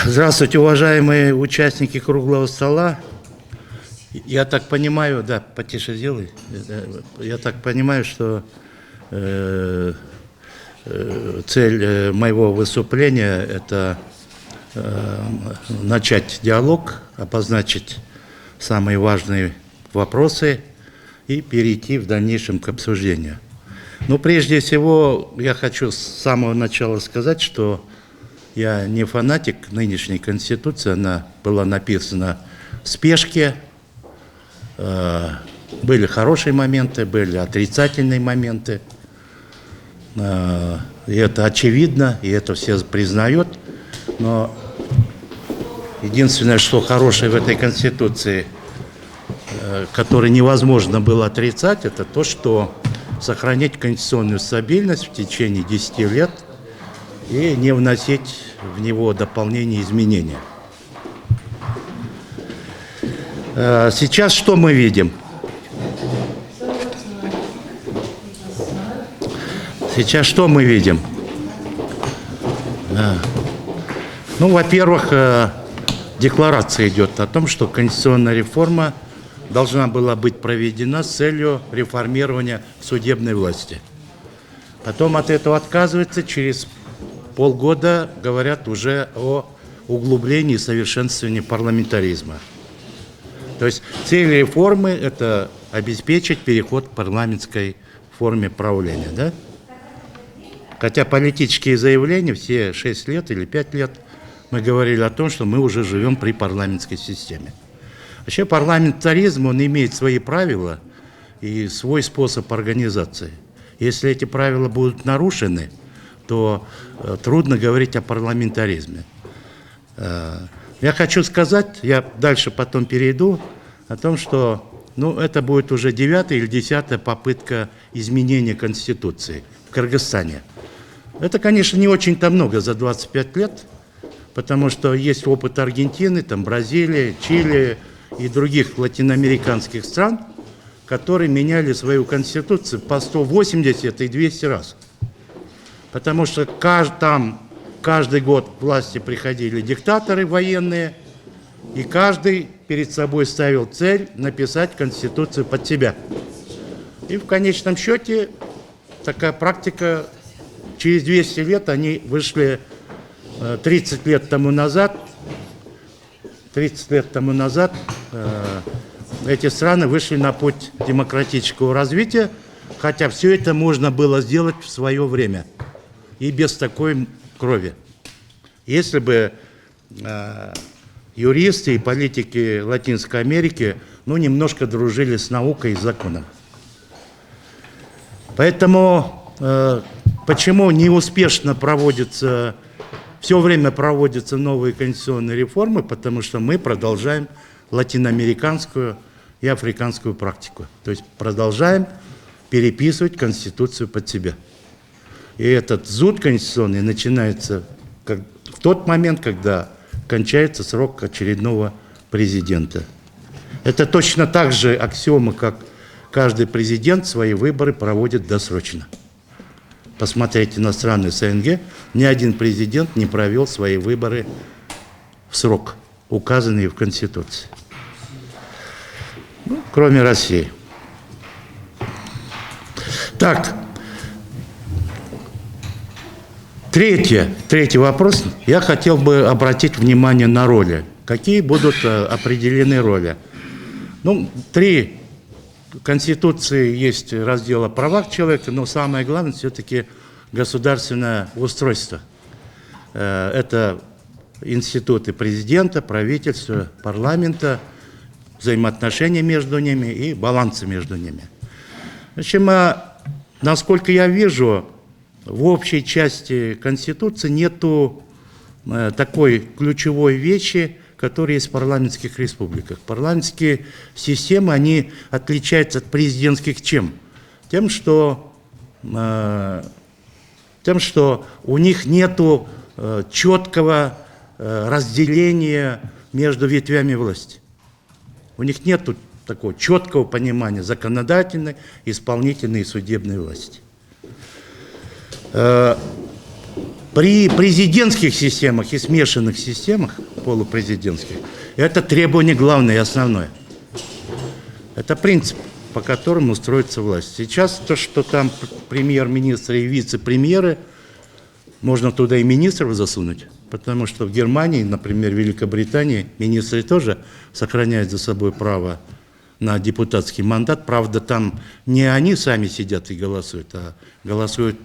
Здравствуйте, уважаемые участники круглого стола. Я так понимаю, да, потише сделай. Я так понимаю, что цель моего выступления – это начать диалог, обозначить самые важные вопросы и перейти в дальнейшем к обсуждению. Но прежде всего я хочу с самого начала сказать, что я не фанатик нынешней Конституции, она была написана в спешке. Были хорошие моменты, были отрицательные моменты. И это очевидно, и это все признают. Но единственное, что хорошее в этой Конституции, которое невозможно было отрицать, это то, что сохранить конституционную стабильность в течение 10 лет и не вносить в него дополнения и изменения. Сейчас что мы видим? Сейчас что мы видим? Ну, во-первых, декларация идет о том, что конституционная реформа должна была быть проведена с целью реформирования судебной власти. Потом от этого отказывается, через полгода говорят уже о углублении и совершенствовании парламентаризма. То есть цель реформы – это обеспечить переход к парламентской форме правления, да? Хотя политические заявления все 6 лет или 5 лет мы говорили о том, что мы уже живем при парламентской системе. Вообще парламентаризм, он имеет свои правила и свой способ организации. Если эти правила будут нарушены, то трудно говорить о парламентаризме. Я хочу сказать, я дальше потом перейду, о том, что это будет уже 9-я или 10-я попытка изменения Конституции в Кыргызстане. Это, конечно, не очень-то много за 25 лет, потому что есть опыт Аргентины, там, Бразилии, Чили и других латиноамериканских стран, которые меняли свою Конституцию по 180 и 200 раз. Потому что там каждый год к власти приходили диктаторы военные, и каждый перед собой ставил цель написать Конституцию под себя. И в конечном счете такая практика, через 200 лет они вышли 30 лет тому назад, эти страны вышли на путь демократического развития, хотя все это можно было сделать в свое время и без такой крови. Если бы юристы и политики Латинской Америки немножко дружили с наукой и законом. Поэтому почему неуспешно все время проводятся новые конституционные реформы? Потому что мы продолжаем латиноамериканскую и африканскую практику. То есть продолжаем переписывать Конституцию под себя. И этот зуд конституционный начинается в тот момент, когда кончается срок очередного президента. Это точно так же аксиома, как каждый президент свои выборы проводит досрочно. Посмотрите на страны СНГ, ни один президент не провел свои выборы в срок, указанный в Конституции. Кроме России. Так, третий вопрос. Я хотел бы обратить внимание на роли. Какие будут определены роли? 3 Конституции есть раздел о правах человека, но самое главное все-таки государственное устройство. Это институты президента, правительства, парламента, взаимоотношения между ними и балансы между ними. В общем, насколько я вижу, в общей части Конституции нету такой ключевой вещи, которые есть в парламентских республиках. Парламентские системы, они отличаются от президентских чем? Тем, что у них нету четкого разделения между ветвями власти. У них нету такого четкого понимания законодательной, исполнительной и судебной власти. При президентских системах и смешанных системах, полупрезидентских, это требование главное и основное. Это принцип, по которому строится власть. Сейчас то, что там премьер-министры и вице-премьеры, можно туда и министров засунуть, потому что в Германии, например, в Великобритании, министры тоже сохраняют за собой право на депутатский мандат. Правда, там не они сами сидят и голосуют, а голосуют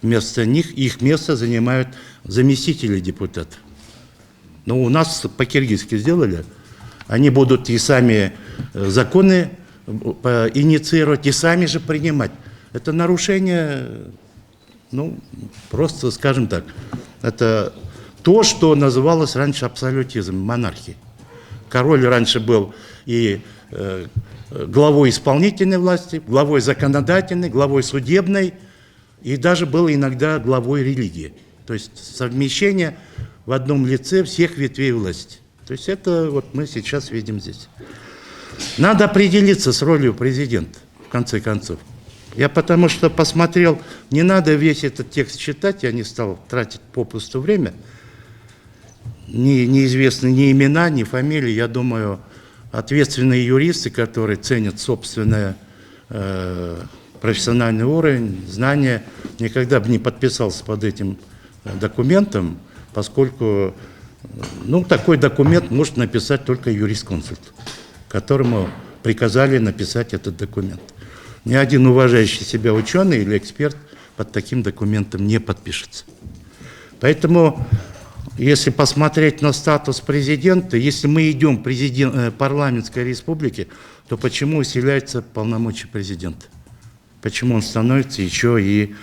вместо них, их место занимают заместители депутатов. Но у нас по-киргизски сделали. Они будут и сами законы инициировать, и сами же принимать. Это нарушение, ну, просто, скажем так, это то, что называлось раньше абсолютизмом, монархией. Король раньше был и главой исполнительной власти, главой законодательной, главой судебной, и даже был иногда главой религии. То есть совмещение в одном лице всех ветвей власти. То есть это вот мы сейчас видим здесь. Надо определиться с ролью президента, в конце концов. Я потому что посмотрел, не надо весь этот текст читать, я не стал тратить попусту время. Неизвестны ни имена, ни фамилии. Я думаю, ответственные юристы, которые ценят собственный профессиональный уровень, знания, никогда бы не подписался под этим документом, поскольку такой документ может написать только юрисконсульт, которому приказали написать этот документ. Ни один уважающий себя ученый или эксперт под таким документом не подпишется. Поэтому, если посмотреть на статус президента, если мы идем к парламентской республике, то почему усиляются полномочия президента? Почему он становится еще и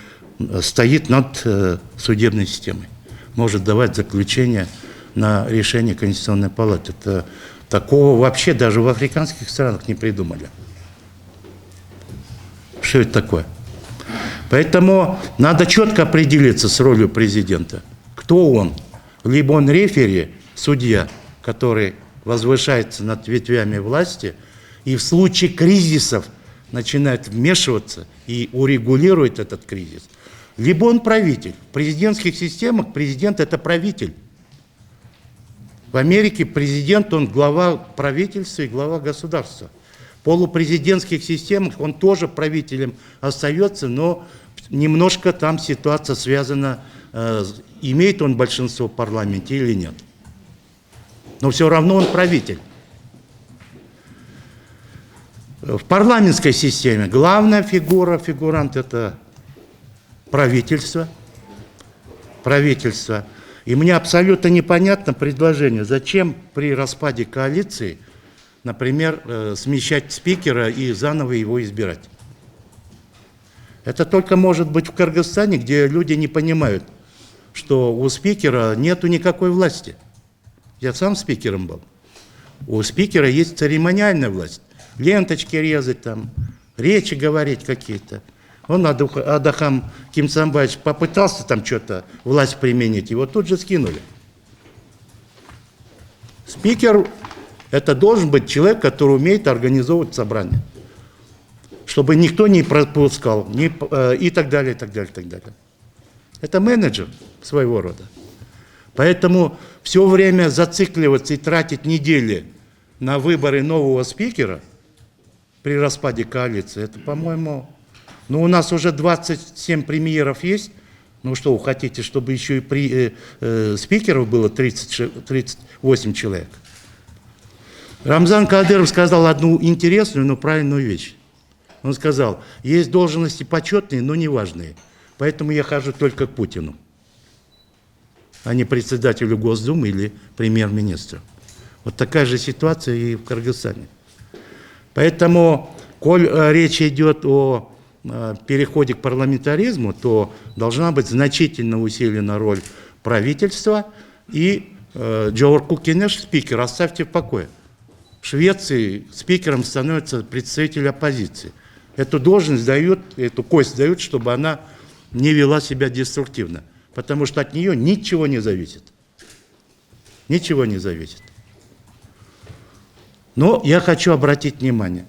стоит над судебной системой? Может давать заключение на решение Конституционной палаты. Такого вообще даже в африканских странах не придумали. Что это такое? Поэтому надо четко определиться с ролью президента. Кто он? Либо он рефери, судья, который возвышается над ветвями власти и в случае кризисов начинает вмешиваться и урегулирует этот кризис. Либо он правитель. В президентских системах президент – это правитель. В Америке президент, он глава правительства и глава государства. В полупрезидентских системах он тоже правителем остается, но немножко там ситуация связана, имеет он большинство в парламенте или нет. Но все равно он правитель. В парламентской системе главная фигура, фигурант – это правительство. Правительство. И мне абсолютно непонятно предложение, зачем при распаде коалиции, например, смещать спикера и заново его избирать. Это только может быть в Кыргызстане, где люди не понимают, что у спикера нету никакой власти. Я сам спикером был. У спикера есть церемониальная власть. Ленточки резать там, речи говорить какие-то. Он, Адахам Кимсанбаевич, попытался там что-то, власть применить, его тут же скинули. Спикер – это должен быть человек, который умеет организовывать собрание, чтобы никто не пропускал, и так далее, и так далее, и так далее. Это менеджер своего рода. Поэтому все время зацикливаться и тратить недели на выборы нового спикера при распаде коалиции, это, по-моему, у нас уже 27 премьеров есть. Ну что, вы хотите, чтобы еще и спикеров было 38 человек? Рамзан Кадыров сказал одну интересную, но правильную вещь. Он сказал, есть должности почетные, но не важные. Поэтому я хожу только к Путину, а не председателю Госдумы или премьер-министру. Вот такая же ситуация и в Кыргызстане. Поэтому, коль речь идет о переходе к парламентаризму, то должна быть значительно усилена роль правительства и Джоорку Кенеш, спикер, оставьте в покое. В Швеции спикером становится представитель оппозиции. Эту должность дают, эту кость дают, чтобы она не вела себя деструктивно, потому что от нее ничего не зависит. Ничего не зависит. Но я хочу обратить внимание.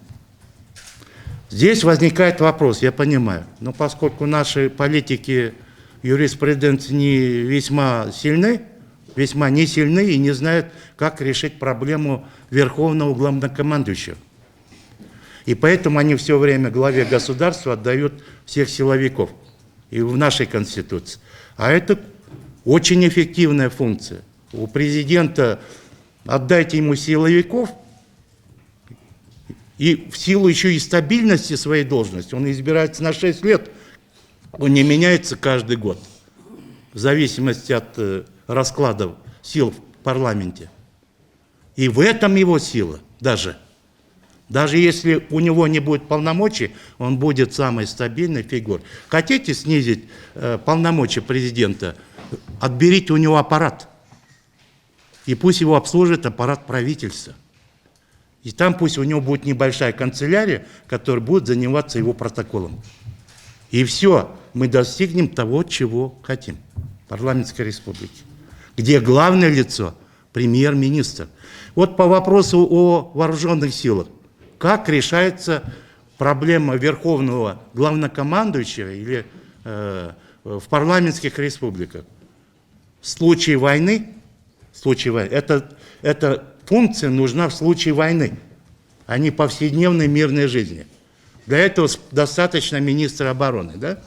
Здесь возникает вопрос, я понимаю, но поскольку наши политики юриспруденции не весьма не сильны и не знают, как решить проблему верховного главнокомандующего. И поэтому они все время главе государства отдают всех силовиков. И в нашей Конституции. А это очень эффективная функция. У президента отдайте ему силовиков, и в силу еще и стабильности своей должности, он избирается на 6 лет, он не меняется каждый год, в зависимости от раскладов сил в парламенте. И в этом его сила даже. Даже если у него не будет полномочий, он будет самой стабильной фигурой. Хотите снизить полномочия президента, отберите у него аппарат. И пусть его обслужит аппарат правительства. И там пусть у него будет небольшая канцелярия, которая будет заниматься его протоколом. И все, мы достигнем того, чего хотим. Парламентской республики. Где главное лицо – премьер-министр. Вот по вопросу о вооруженных силах. Как решается проблема верховного главнокомандующего или в парламентских республиках? В случае войны, эта функция нужна в случае войны, а не повседневной мирной жизни. Для этого достаточно министра обороны. Да?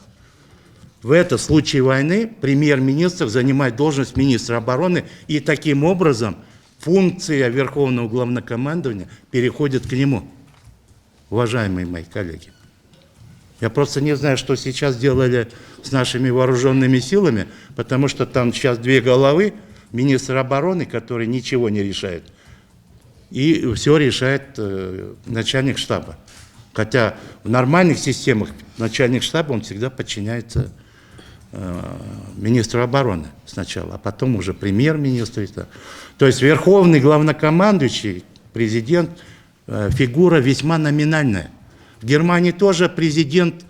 В этом случае войны премьер-министр занимает должность министра обороны, и таким образом функция верховного главнокомандования переходит к нему. Уважаемые мои коллеги, я просто не знаю, что сейчас делали с нашими вооруженными силами, потому что там сейчас 2 головы, министр обороны, который ничего не решает, и все решает начальник штаба. Хотя в нормальных системах начальник штаба, он всегда подчиняется министру обороны сначала, а потом уже премьер-министру. То есть верховный главнокомандующий, президент, фигура весьма номинальная. В Германии тоже президент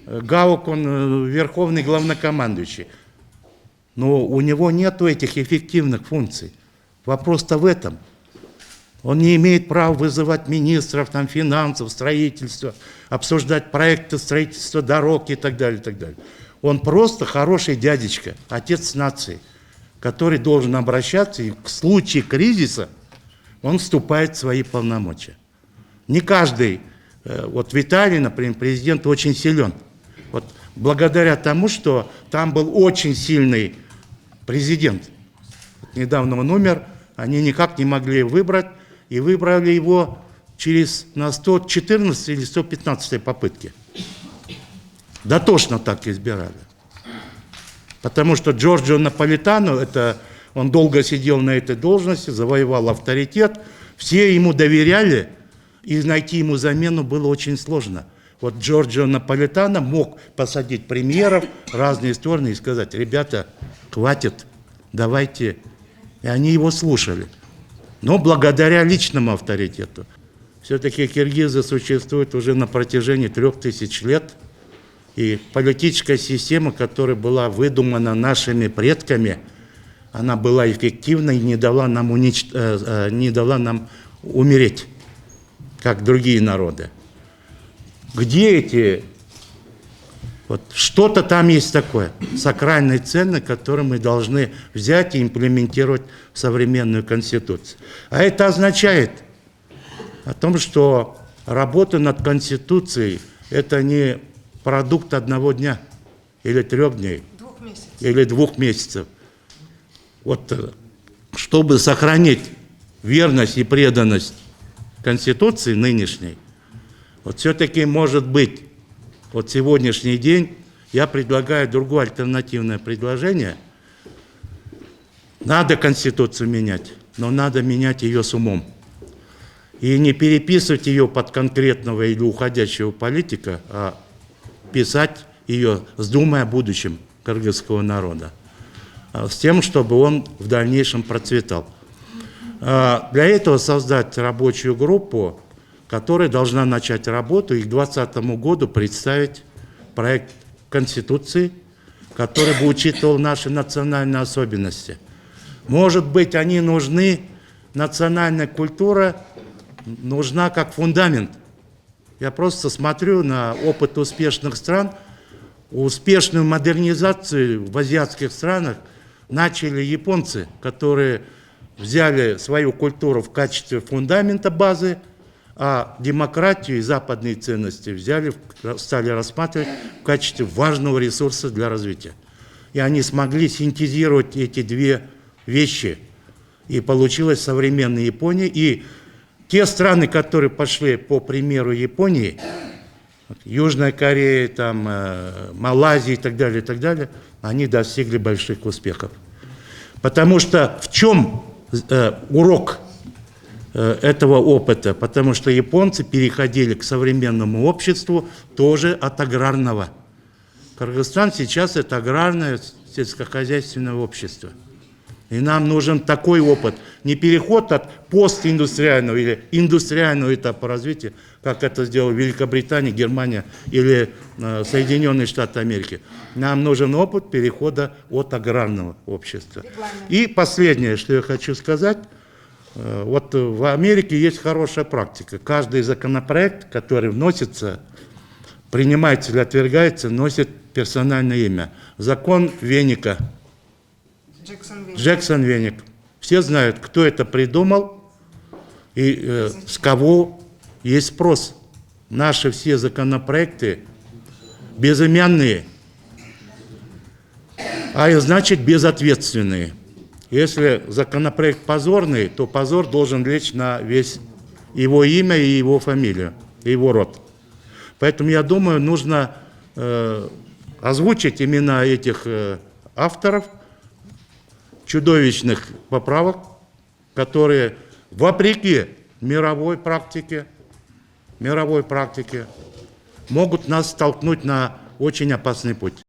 Гаук, он верховный главнокомандующий. Но у него нет этих эффективных функций. Вопрос-то в этом. Он не имеет права вызывать министров там, финансов, строительства, обсуждать проекты строительства дорог и так далее, и так далее. Он просто хороший дядечка, отец нации, который должен обращаться, и в случае кризиса он вступает в свои полномочия. Не каждый, вот в Италии, например, президент очень силен. Вот благодаря тому, что там был очень сильный президент. Вот недавно он умер, они никак не могли выбрать, и выбрали его на 114 или 115 попытке. Дотошно так избирали. Потому что Джорджо Наполитано, он долго сидел на этой должности, завоевал авторитет, все ему доверяли, и найти ему замену было очень сложно. Вот Джорджо Наполитано мог посадить премьеров в разные стороны и сказать: ребята, хватит, давайте. И они его слушали. Но благодаря личному авторитету. Все-таки киргизы существуют уже на протяжении 3000 лет. И политическая система, которая была выдумана нашими предками, она была эффективна и не дала нам умереть, как другие народы. Где эти... Вот что-то там есть такое, сакральные цены, которые мы должны взять и имплементировать в современную Конституцию. А это означает о том, что работа над Конституцией – это не продукт 1 дня, или 3 дней, 2 месяцев. или 2 месяцев. Вот чтобы сохранить верность и преданность Конституции нынешней, вот все-таки может быть, вот сегодняшний день я предлагаю другое альтернативное предложение. Надо Конституцию менять, но надо менять ее с умом. И не переписывать ее под конкретного или уходящего политика, а писать ее с думой о будущем кыргызского народа. С тем, чтобы он в дальнейшем процветал. Для этого создать рабочую группу, которая должна начать работу и к 2020 году представить проект Конституции, который бы учитывал наши национальные особенности. Может быть, они нужны, национальная культура нужна как фундамент. Я просто смотрю на опыт успешных стран, Успешную модернизацию в азиатских странах начали японцы, которые взяли свою культуру в качестве фундамента базы, а демократию и западные ценности стали рассматривать в качестве важного ресурса для развития. И они смогли синтезировать эти две вещи. И получилась современная Япония. И те страны, которые пошли по примеру Японии, Южная Корея, там, Малайзия и так далее, они достигли больших успехов. Потому что в чем урок этого опыта? Потому что японцы переходили к современному обществу тоже от аграрного. Кыргызстан сейчас это аграрное сельскохозяйственное общество. И нам нужен такой опыт, не переход от постиндустриального или индустриального этапа развития, как это сделала Великобритания, Германия или Соединенные Штаты Америки. Нам нужен опыт перехода от аграрного общества. И последнее, что я хочу сказать, вот в Америке есть хорошая практика. Каждый законопроект, который вносится, принимается или отвергается, носит персональное имя. Закон Веника. Джексон Веник. Все знают, кто это придумал и с кого есть спрос. Наши все законопроекты безымянные, а значит безответственные. Если законопроект позорный, то позор должен лечь на весь его имя и его фамилию, и его род. Поэтому, я думаю, нужно озвучить имена этих авторов чудовищных поправок, которые вопреки мировой практике могут нас столкнуть на очень опасный путь.